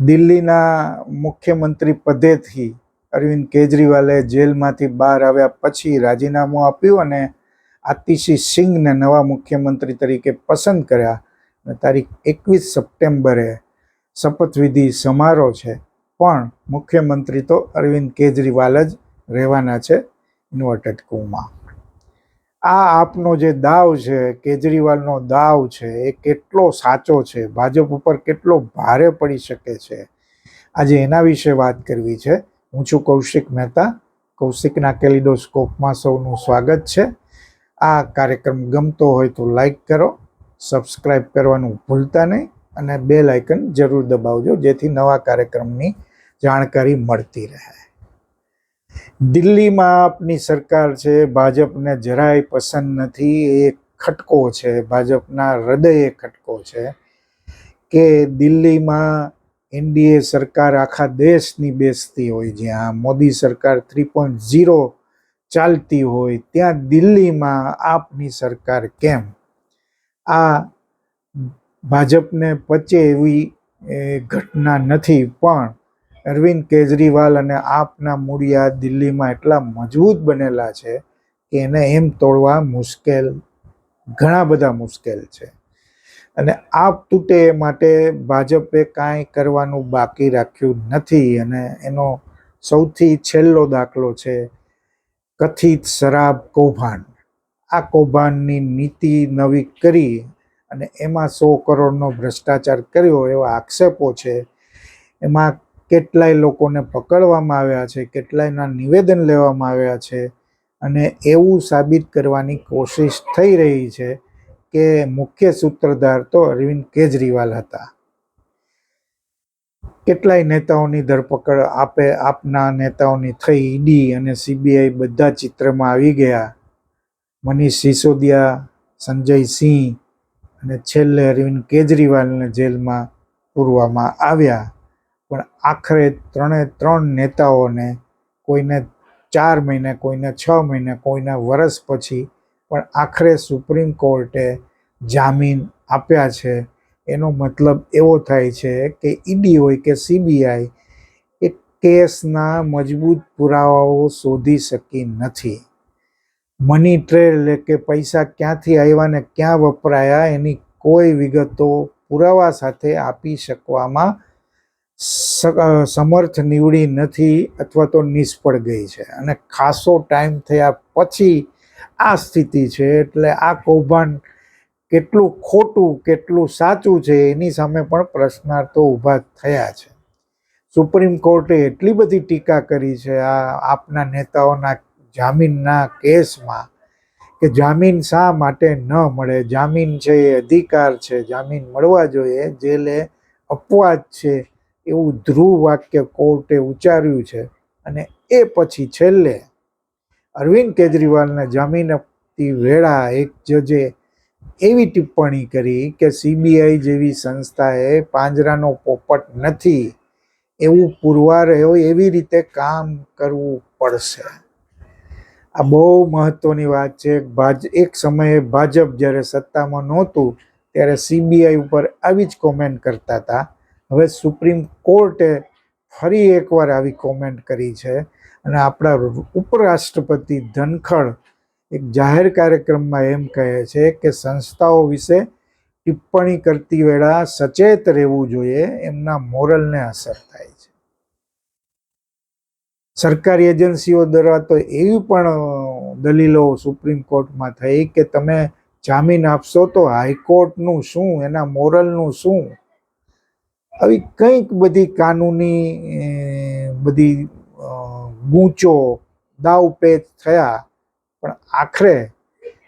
દિલ્હીના મુખ્યમંત્રી પદેથી અરવિંદ કેજરીવાલે જેલમાંથી બહાર આવ્યા પછી રાજીનામું આપ્યું અને આતિશી સિંઘને નવા મુખ્યમંત્રી તરીકે પસંદ કર્યા અને તારીખ 21 સપ્ટેમ્બરે શપથવિધિ સમારોહ છે, પણ મુખ્યમંત્રી તો અરવિંદ કેજરીવાલ જ રહેવાના છે ઇન્વર્ટેડ કોમાં. આ આપનો જે દાવ છે, કેજરીવાલનો દાવ છે, એ કેટલો સાચો છે, ભાજપ ઉપર કેટલો ભારે પડી શકે છે, આજે એના વિશે વાત કરવી છે. હું છું કૌશિક મહેતા. કૌશિકના કેલિડોસ્કોપમાં સૌનું સ્વાગત છે. આ કાર્યક્રમ ગમતો હોય તો લાઈક કરો, સબસ્ક્રાઈબ કરવાનું ભૂલતા નહીં અને બેલ આઇકન જરૂર દબાવજો, જેથી નવા કાર્યક્રમની જાણકારી મળતી રહે. દિલ્હીમાં આપની સરકાર છે, ભાજપને જરાય પસંદ નથી. એ ખટકો છે, ભાજપના હૃદયે ખટકો છે કે દિલ્હીમાં એનડીએ સરકાર આખા દેશની બેસતી હોય, જ્યાં મોદી સરકાર 3.0 ચાલતી હોય, ત્યાં દિલ્હીમાં આપની સરકાર કેમ? આ ભાજપને પચે એવી ઘટના નથી, પણ અરવિંદ કેજરીવાલ અને આપના મૂળિયા દિલ્હીમાં એટલા મજબૂત બનેલા છે કે એને એમ તોડવા મુશ્કેલ, ઘણા બધા મુશ્કેલ છે. અને આપ તૂટે એ માટે ભાજપે કાંઈ કરવાનું બાકી રાખ્યું નથી. અને એનો સૌથી છેલ્લો દાખલો છે કથિત શરાબ કૌભાંડ. આ કૌભાંડની નીતિ નવી કરી અને એમાં 100 કરોડનો ભ્રષ્ટાચાર કર્યો એવા આક્ષેપો છે. એમાં કેટલાય લોકોને પકડવામાં આવ્યા છે, કેટલાયના નિવેદન લેવામાં આવ્યા છે અને એવું સાબિત કરવાની કોશિશ થઈ રહી છે કે મુખ્ય સૂત્રધાર તો અરવિંદ કેજરીવાલ હતા. કેટલાય નેતાઓની ધરપકડ આપના નેતાઓની થઈ. ઈડી અને સીબીઆઈ બધા ચિત્રમાં આવી ગયા. મનીષ સિસોદિયા, સંજય સિંહ અને છેલ્લે અરવિંદ કેજરીવાલને જેલમાં પૂરવામાં આવ્યા. પણ આખરે ત્રણ નેતાઓને, કોઈને 4 મહિને, કોઈને 6 મહિને, કોઈને વર્ષ પછી, પણ આખરે સુપ્રીમ કોર્ટે જામીન આપ્યા છે. એનો મતલબ એવો થાય છે કે ઈડી હોય કે સીબીઆઈ એ કેસના મજબૂત પુરાવાઓ શોધી શકી નથી. મની ટ્રેલ એટલે કે પૈસા ક્યાંથી આવ્યા ને ક્યાં વપરાયા એની કોઈ વિગતો પુરાવા સાથે આપી શકવામાં સમર્થ નીવડી નથી અથવા તો નિષ્ફળ ગઈ છે. અને ખાસો ટાઈમ થયા પછી આ સ્થિતિ છે. એટલે આ કૌભાંડ કેટલું ખોટું, કેટલું સાચું છે, એની સામે પણ પ્રશ્નાર્થો ઊભા થયા છે. સુપ્રીમ કોર્ટે એટલી બધી ટીકા કરી છે આ આપના નેતાઓના જામીનના કેસમાં કે જામીન શા માટે ન મળે? જામીન છે એ અધિકાર છે, જામીન મળવા જોઈએ, જેલે અપવાદ છે એવું ધ્રુવ વાક્ય કોર્ટે ઉચ્ચાર્યું છે. અને એ પછી છેલ્લે અરવિંદ કેજરીવાલને જામીન આપતી વેળા એક જજે એવી ટિપ્પણી કરી કે સીબીઆઈ જેવી સંસ્થાએ પાંજરાનો પોપટ નથી એવું પુરવાર હોય એવી રીતે કામ કરવું પડશે. આ બહુ મહત્વની વાત છે. એક સમયે ભાજપ જ્યારે સત્તામાં નહોતું ત્યારે સીબીઆઈ ઉપર આવી જ કોમેન્ટ કરતા હતા. હવે સુપ્રીમ કોર્ટે ફરી એકવાર આવી કોમેન્ટ કરી છે. અને આપણા ઉપરાષ્ટ્રપતિ ધનખડ એક જાહેર કાર્યક્રમમાં એમ કહે છે કે સંસ્થાઓ વિશે ટિપ્પણી કરતી વેળા સચેત રહેવું જોઈએ, એમના મોરલને અસર થાય છે. સરકારી એજન્સીઓ દ્વારા તો એવી પણ દલીલો સુપ્રીમ કોર્ટમાં થઈ કે તમે જામીન આપશો તો હાઈકોર્ટનું શું, એના મોરલનું શું? આવી કંઈક બધી કાનૂની બધી ગૂંચો દાવપેચ થયા. પણ આખરે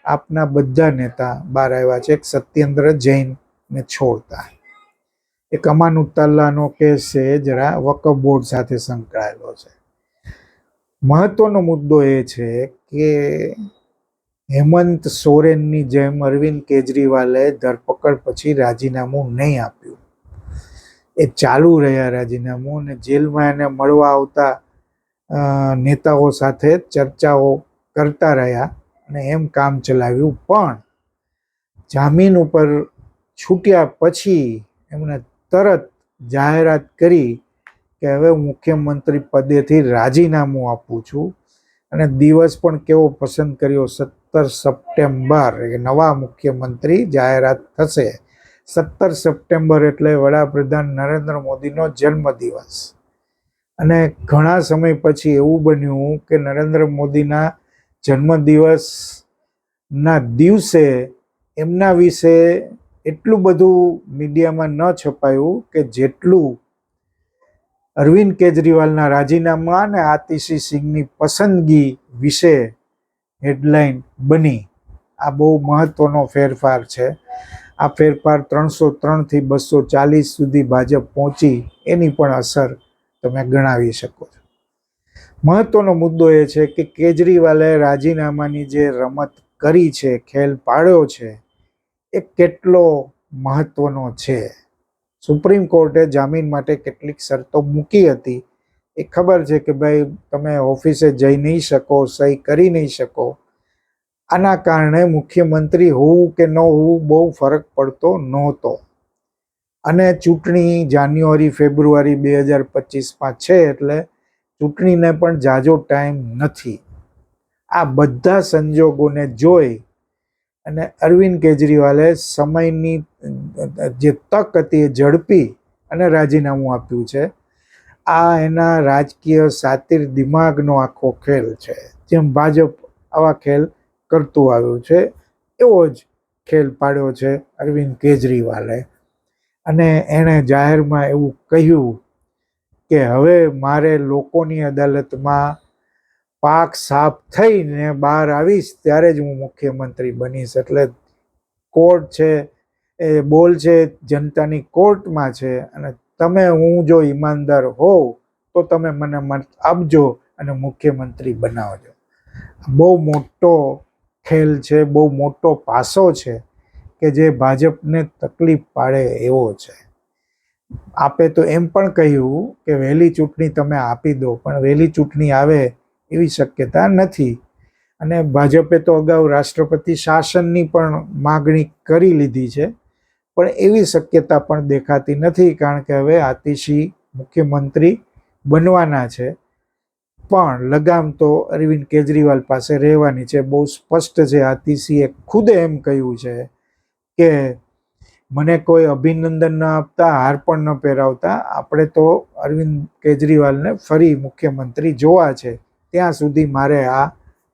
આપના બધા નેતા બહાર આવ્યા છે, એક સત્યેન્દ્ર જૈનને છોડતા. એક અમાનુત્તાલ્લાહનો કેસ છે, જરા વકફ બોર્ડ સાથે સંકળાયેલો છે. મહત્વનો મુદ્દો એ છે કે હેમંત સોરેનની જેમ અરવિંદ કેજરીવાલે ધરપકડ પછી રાજીનામું નહીં આપ્યું. એ ચાલુ રહ્યા રાજીનામું, અને જેલમાં એને મળવા આવતા નેતાઓ સાથે ચર્ચાઓ કરતા રહ્યા અને એમ કામ ચલાવ્યું. પણ જામીન ઉપર છૂટ્યા પછી એમણે તરત જાહેરાત કરી કે હવે હું મુખ્યમંત્રી પદેથી રાજીનામું આપું છું, અને દિવસ પણ કેવો પસંદ કર્યો, 17 સપ્ટેમ્બર નવા મુખ્યમંત્રી જાહેરાત થશે. 17 સપ્ટેમ્બર એટલે વડાપ્રધાન નરેન્દ્ર મોદીનો જન્મદિવસ. અને ઘણા સમય પછી એવું બન્યું કે નરેન્દ્ર મોદીના જન્મદિવસના દિવસે એમના વિશે એટલું બધું મીડિયામાં ન છપાયું કે જેટલું અરવિંદ કેજરીવાલના રાજીનામા અને આતિશી સિંહની પસંદગી વિશે હેડલાઇન બની. આ બહુ મહત્વનો ફેરફાર છે. આ ફેરફાર 303 થી 240 સુધી ભાજપ પહોંચી, એની પણ અસર તમે ગણાવી શકો છો. મહત્વનો મુદ્દો એ છે કે કેજરીવાલે રાજીનામાની જે રમત કરી છે, ખેલ પાડ્યો છે, એ કેટલો મહત્વનો છે. સુપ્રીમ કોર્ટે જામીન માટે કેટલીક શરતો મૂકી હતી. એ ખબર છે કે ભાઈ તમે ઓફિસે જઈ નહીં શકો, સહી કરી નહીં શકો. આના કારણે મુખ્યમંત્રી હોવું કે ન હોવું બહુ ફરક પડતો નહોતો. અને ચૂંટણી જાન્યુઆરી ફેબ્રુઆરી 2025માં છે, એટલે ચૂંટણીને પણ જાજો ટાઈમ નથી. આ બધા સંજોગોને જોઈ અને અરવિંદ કેજરીવાલે સમયની જે તક હતી એ ઝડપી અને રાજીનામું આપ્યું છે. આ એના રાજકીય શાતિર દિમાગનો આખો ખેલ છે. જેમ ભાજપ આવા ખેલ કરતું આવ્યું છે, એવો જ ખેલ પાડ્યો છે અરવિંદ કેજરીવાલે. અને એણે જાહેરમાં એવું કહ્યું કે હવે મારે લોકોની અદાલતમાં પાક સાફ થઈને બહાર આવીશ ત્યારે જ હું મુખ્યમંત્રી બનીશ. એટલે કોર્ટ છે એ બોલ છે જનતાની કોર્ટમાં છે, અને તમે હું જો ઈમાનદાર હોવ તો તમે મને મત આપજો અને મુખ્યમંત્રી બનાવજો. બહુ મોટો ખેલ છે, બહુ મોટો પાસો છે કે જે ભાજપને તકલીફ પાડે એવો છે. આપે તો એમ પણ કહ્યું કે વહેલી ચૂંટણી તમે આપી દો, પણ વહેલી ચૂંટણી આવે એવી શક્યતા નથી. અને ભાજપે તો અગાઉ રાષ્ટ્રપતિ શાસનની પણ માગણી કરી લીધી છે, પણ એવી શક્યતા પણ દેખાતી નથી, કારણ કે હવે આતિશી મુખ્યમંત્રી બનવાના છે. પણ લગામ તો અરવિંદ કેજરીવાલ પાસે રહેવાની છે. બહુ સ્પષ્ટ છે. આતિશીએ ખુદ એમ કહ્યું છે કે મને કોઈ અભિનંદન ન આપતા, હાર પણ ન પહેરાવતા, આપણે તો અરવિંદ કેજરીવાલને ફરી મુખ્યમંત્રી જોવા છે, ત્યાં સુધી મારે આ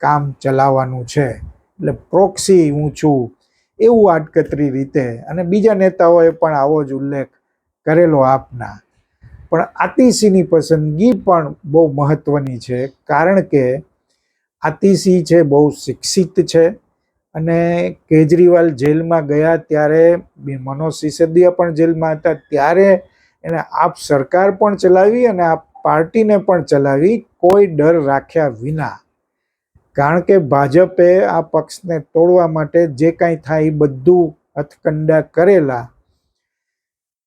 કામ ચલાવવાનું છે. એટલે પ્રોક્સી હું છું એવું આડકતરી રીતે. અને બીજા નેતાઓએ પણ આવો જ ઉલ્લેખ કરેલો આપના. પણ આતિશીની પસંદગી પણ બહુ મહત્વની છે, કારણ કે આતિશી છે બહુ શિક્ષિત છે. અને કેજરીવાલ જેલમાં ગયા ત્યારે, મનોજ સિસોદિયા પણ જેલમાં હતા ત્યારે એણે આપ સરકાર પણ ચલાવી અને આપ પાર્ટીને પણ ચલાવી, કોઈ ડર રાખ્યા વિના. કારણ કે ભાજપે આ પક્ષને તોડવા માટે જે કાંઈ થાય એ બધું હથકંડા કરેલા.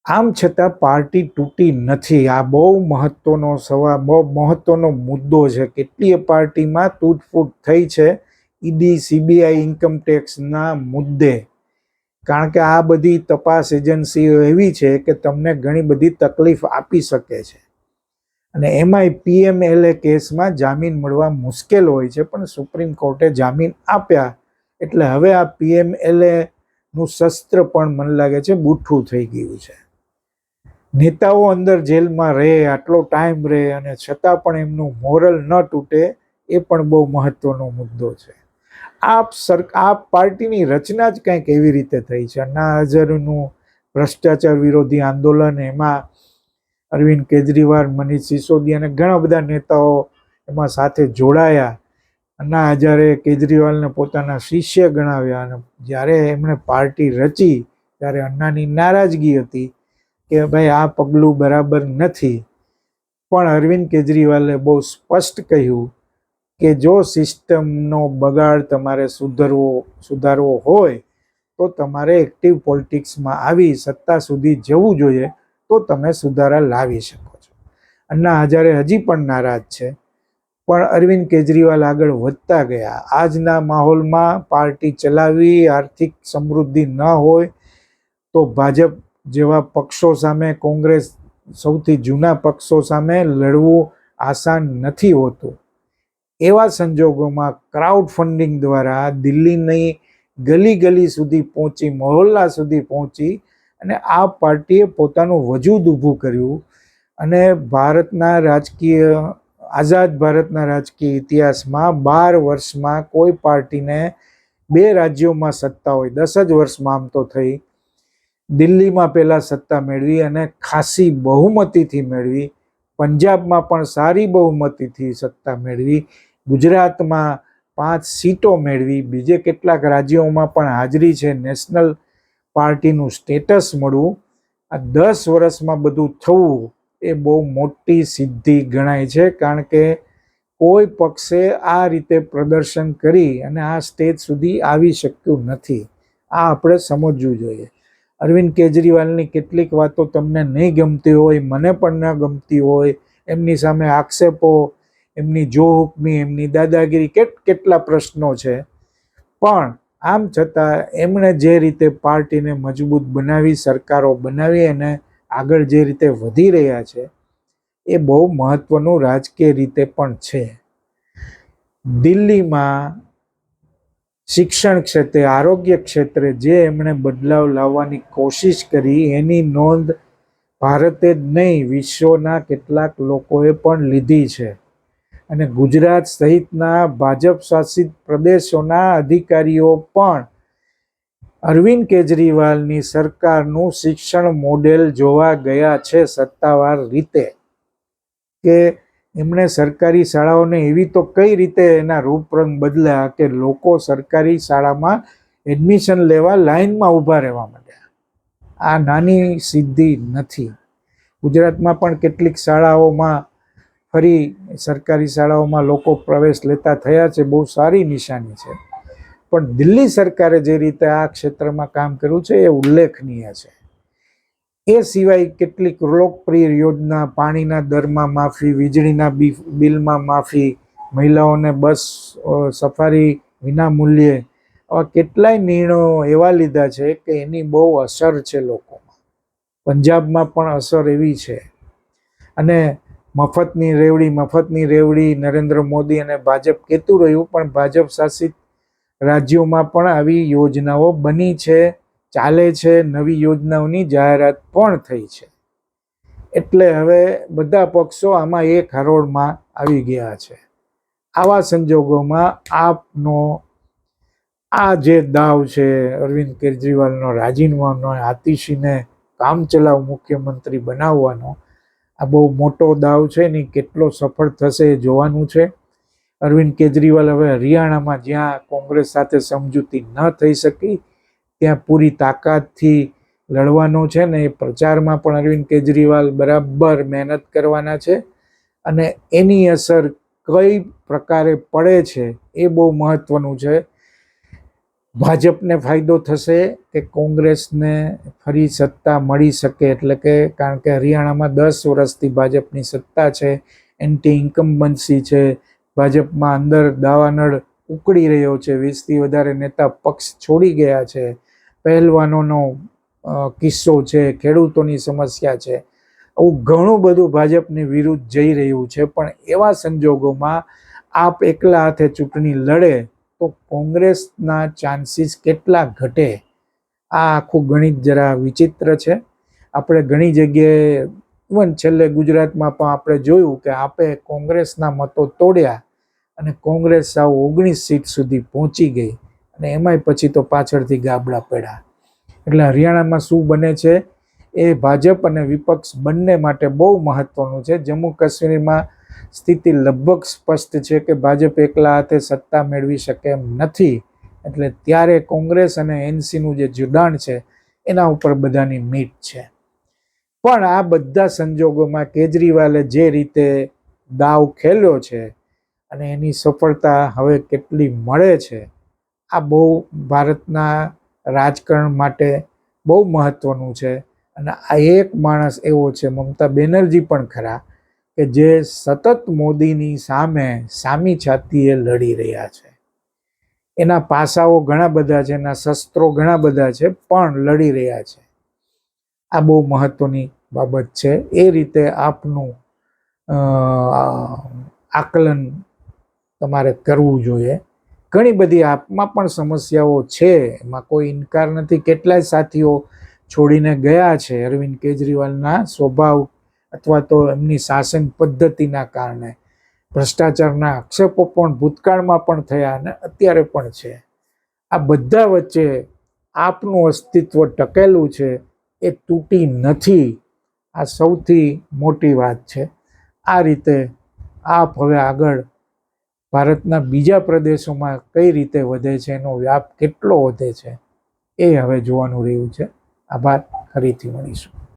આમ છતાં પાર્ટી તૂટી નથી. આ બહુ મહત્વનો સવાલ, બહુ મહત્વનો મુદ્દો છે. કેટલીય પાર્ટીમાં તૂટફૂટ થઈ છે ઈડી, સીબીઆઈ, ઇન્કમટેક્સના મુદ્દે. કારણ કે આ બધી તપાસ એજન્સીઓ એવી છે કે તમને ઘણી બધી તકલીફ આપી શકે છે. અને એમાંય પીએમએલએ કેસમાં જામીન મળવા મુશ્કેલ હોય છે, પણ સુપ્રીમ કોર્ટે જામીન આપ્યા એટલે હવે આ પીએમએલએનું શસ્ત્ર પણ મને લાગે છે બુઠ્ઠું થઈ ગયું છે. નેતાઓ અંદર જેલમાં રહે, આટલો ટાઈમ રહે, અને છતાં પણ એમનું મોરલ ન તૂટે, એ પણ બહુ મહત્વનો મુદ્દો છે. આ પાર્ટીની રચના જ કંઈક એવી રીતે થઈ છે. અન્ના હઝારેનું ભ્રષ્ટાચાર વિરોધી આંદોલન, એમાં અરવિંદ કેજરીવાલ, મનીષ સિસોદિયા અને ઘણા બધા નેતાઓ એમાં સાથે જોડાયા. અન્ના હઝારે કેજરીવાલને પોતાના શિષ્ય ગણાવ્યા, અને જ્યારે એમણે પાર્ટી રચી ત્યારે અન્નાની નારાજગી હતી કે ભાઈ આ પગલું બરાબર નથી. પણ અરવિંદ કેજરીવાલે બહુ સ્પષ્ટ કહ્યું કે જો સિસ્ટમનો બગાડ તમારે સુધારવો હોય તો તમારે એક્ટિવ પોલિટિક્સમાં આવી સત્તા સુધી જવું જોઈએ, તો તમે સુધારા લાવી શકો છો. અન્ના હઝારે હજી પણ નારાજ છે, પણ અરવિંદ કેજરીવાલ આગળ વધતા ગયા. આજના માહોલમાં પાર્ટી ચલાવવી, આર્થિક સમૃદ્ધિ ન હોય તો ભાજપ જેવા પક્ષો સામે, કોંગ્રેસ સૌથી જૂના પક્ષો સામે લડવું આસાન નથી હોતું. એવા સંજોગોમાં ક્રાઉડ ફંડિંગ દ્વારા દિલ્હીની ગલી ગલી સુધી પહોંચી, મહોલ્લા સુધી પહોંચી અને આ પાર્ટીએ પોતાનું વજૂદ ઊભું કર્યું અને ભારતના રાજકીય આઝાદ ભારતના રાજકીય ઇતિહાસમાં 12 વર્ષમાં કોઈ પાર્ટીને 2 રાજ્યોમાં સત્તા હોય, 10 જ વર્ષમાં આમ તો થઈ, દિલ્હીમાં પહેલા સત્તા મેળવી અને ખાસી બહુમતીથી મેળવી, પંજાબમાં પણ સારી બહુમતીથી સત્તા મેળવી, ગુજરાતમાં 5 સીટો મેળવી, બીજે કેટલાક રાજ્યોમાં પણ હાજરી છે, નેશનલ પાર્ટીનું સ્ટેટસ મળવું. આ 10 વર્ષમાં બધું થવું એ બહુ મોટી સિદ્ધિ ગણાય છે, કારણ કે કોઈ પક્ષે આ રીતે પ્રદર્શન કરી અને આ સ્ટેજ સુધી આવી શક્યું નથી. આ આપણે સમજવું જોઈએ. અરવિંદ કેજરીવાલની કેટલીક વાતો તમને નહીં ગમતી હોય, મને પણ ન ગમતી હોય, એમની સામે આક્ષેપો, એમની જોહુકમી, એમની દાદાગીરી, કેટલા પ્રશ્નો છે, પણ આમ છતાં એમણે જે રીતે પાર્ટીને મજબૂત બનાવી, સરકારો બનાવી અને આગળ જે રીતે વધી રહ્યા છે એ બહુ મહત્વનું રાજકીય રીતે પણ છે. દિલ્હીમાં શિક્ષણ ક્ષેત્રે, આરોગ્ય ક્ષેત્રે જે એમણે બદલાવ લાવવાની કોશિશ કરી એની નોંધ ભારતે જ નહીં, વિશ્વના કેટલાક લોકોએ પણ લીધી છે. અને ગુજરાત સહિતના ભાજપ શાસિત પ્રદેશોના અધિકારીઓ પણ અરવિંદ કેજરીવાલની સરકારનું શિક્ષણ મોડેલ જોવા ગયા છે સત્તાવાર રીતે, કે એમણે સરકારી શાળાઓને એવી તો કઈ રીતે એના રૂપરંગ બદલ્યા કે લોકો સરકારી શાળામાં એડમિશન લેવા લાઈનમાં ઊભા રહેવા માંડ્યા. આ નાની સિદ્ધિ નથી. ગુજરાતમાં પણ કેટલીક શાળાઓમાં ફરી સરકારી શાળાઓમાં લોકો પ્રવેશ લેતા થયા છે, બહુ સારી નિશાની છે. પણ દિલ્હી સરકારે જે રીતે આ ક્ષેત્રમાં કામ કર્યું છે એ ઉલ્લેખનીય છે. એ સિવાય કેટલીક લોકપ્રિય યોજના, પાણીના દરમાં માફી, વીજળીના બિલમાં માફી, મહિલાઓને બસ સફારી વિના મૂલ્યે, આવા કેટલાય નિર્ણયો એવા લીધા છે કે એની બહુ અસર છે લોકોમાં. પંજાબમાં પણ અસર એવી છે. અને મફતની રેવડી નરેન્દ્ર મોદી અને ભાજપ કહેતું રહ્યું, પણ ભાજપ શાસિત રાજ્યોમાં પણ આવી યોજનાઓ બની છે, ચાલે છે, નવી યોજનાઓની જાહેરાત પણ થઈ છે. એટલે હવે બધા પક્ષો આમાં એક હરોળમાં આવી ગયા છે. આવા સંજોગોમાં આપનો આ જે દાવ છે અરવિંદ કેજરીવાલનો રાજીનામાનો, આતિશીને કામચલાઉ મુખ્યમંત્રી બનાવવાનો, આ બહુ મોટો દાવ છે. ને કેટલો સફળ થશે એ જોવાનું છે. અરવિંદ કેજરીવાલ હવે હરિયાણામાં જ્યાં કોંગ્રેસ સાથે સમજૂતી ન થઈ શકી ત્યાં પૂરી તાકાતથી લડવાનો છે ને એ પ્રચારમાં પણ અરવિંદ કેજરીવાલ બરાબર મહેનત કરવાના છે. અને એની અસર કઈ પ્રકારે પડે છે એ બહુ મહત્વનું છે. ભાજપને ફાયદો થશે કે કોંગ્રેસને ફરી સત્તા મળી શકે, એટલે કે કારણ કે હરિયાણામાં 10 વર્ષથી ભાજપની સત્તા છે, એન્ટી ઇન્કમ્બન્સી છે, ભાજપમાં અંદર દાવાનળ ઉકળી રહ્યો છે, 20થી વધારે નેતા પક્ષ છોડી ગયા છે, પહેલવાનોનો કિસ્સો છે, ખેડૂતોની સમસ્યા છે, આવું ઘણું બધું ભાજપની વિરુદ્ધ જઈ રહ્યું છે. પણ એવા સંજોગોમાં આપ એકલા હાથે ચૂંટણી લડે તો કોંગ્રેસના ચાન્સીસ કેટલા ઘટે? આ આખું ગણિત જરા વિચિત્ર છે. આપણે ઘણી જગ્યાએ ઇવન છેલ્લે ગુજરાતમાં પણ આપણે જોયું કે આપે કોંગ્રેસના મતો તોડ્યા અને કોંગ્રેસ સાવ 19 સીટ સુધી પહોંચી ગઈ અને એમાંય પછી તો પાછળથી ગાબડા પડ્યા. એટલે હરિયાણામાં શું બને છે એ ભાજપ અને વિપક્ષ બંને માટે બહુ મહત્વનું છે. જમ્મુ કાશ્મીરમાં સ્થિતિ લગભગ સ્પષ્ટ છે કે ભાજપ એકલા હાથે સત્તા મેળવી શકે એમ નથી. એટલે ત્યારે કોંગ્રેસ અને એનસીનું જે જોડાણ છે એના ઉપર બધાની મીટ છે. પણ આ બધા સંજોગોમાં કેજરીવાલે જે રીતે દાવ ખેલ્યો છે અને એની સફળતા હવે કેટલી મળે છે, આ બહુ ભારતના રાજકારણ માટે બહુ મહત્વનું છે. અને આ એક માણસ એવો છે, મમતા બેનર્જી પણ ખરા, કે જે સતત મોદીની સામે સામી છાતીએ લડી રહ્યા છે. એના પાસાઓ ઘણા બધા છે, એના શસ્ત્રો ઘણા બધા છે, પણ લડી રહ્યા છે. આ બહુ મહત્વની બાબત છે. એ રીતે આપનું આકલન તમારે કરવું જોઈએ. ઘણી બધી આપમાં પણ સમસ્યાઓ છે, એમાં કોઈ ઇનકાર નથી. કેટલાય સાથીઓ છોડીને ગયા છે અરવિંદ કેજરીવાલના સ્વભાવ અથવા તો એમની શાસન પદ્ધતિના કારણે. ભ્રષ્ટાચારના આક્ષેપો પણ ભૂતકાળમાં પણ થયા અને અત્યારે પણ છે. આ બધા વચ્ચે આપનું અસ્તિત્વ ટકેલું છે, એ તૂટી નથી. આ સૌથી મોટી વાત છે. આ રીતે આપ હવે આગળ ભારતના બીજા પ્રદેશોમાં કઈ રીતે વધે છે, એનો વ્યાપ કેટલો વધે છે, એ હવે જોવાનું રહ્યું છે. આભાર. ફરીથી મળીશું.